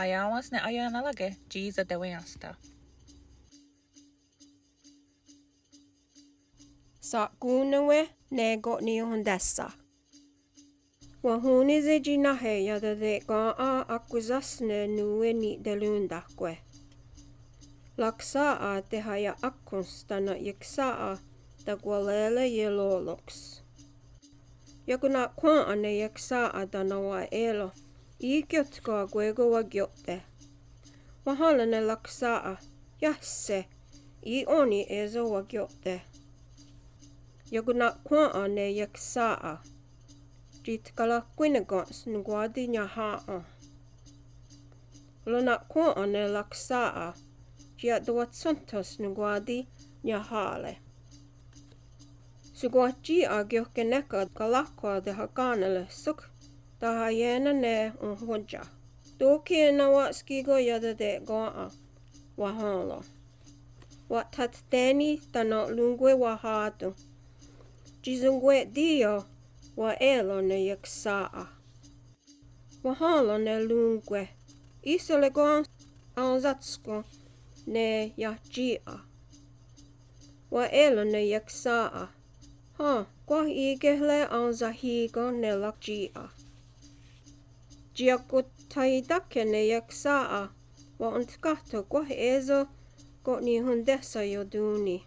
Ayawas ne ayanalage, jiza deweasta. Sakunewe nego nihondessa. Wahuni ze jinahe yada de gaa akuzasne nuwe ni delundakwe. Laksaa tehaya akkunstana yeksaa tagwalele yeloloks. Yakuna kwaane yeksaa danawa elo ikyotkaa gwego wagyotte. Wahalane laksaa jasse I oni ezo wagyotte. Yakuna kwaane yeksaa jitkala kwinegons nguadi nyahaa. Lona kwaane laksaa jiadwat santos nguadi nyahale. Suguachi agyoke neka kalakwa de hakanele suk tahayena ne unhonja. Doki na wa skigo yada de goa wahalo. Wat tatteni tano lungwe wahatu. Jizungwe dio wa elo ne yaksaa. Wahalo ne lungwe. Isole goa anzatsko ne yachia. Wa elo ne yaksaa. Ha, kwa igehle anzahigo ne lakjia. Jiakutaidake ne yaksaa. Wa untkato kwa ezo ko ni hundessa yoduni.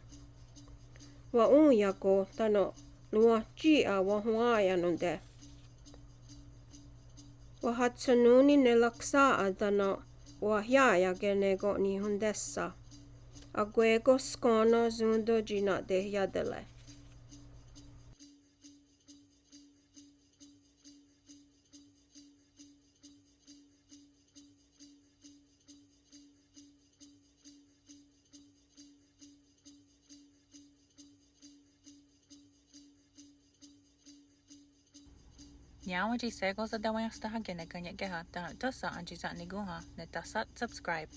Wa unyako tano luachia wa huayanunde. Wa hatsanuni ne laksaa tano wa hiayage ne ko ni hundessa. Agwego skono zundo jina de yadele. Nyawaji segos a deweasta hagene kanya geha, tasa anjisa niguha, ne tasat subscribe.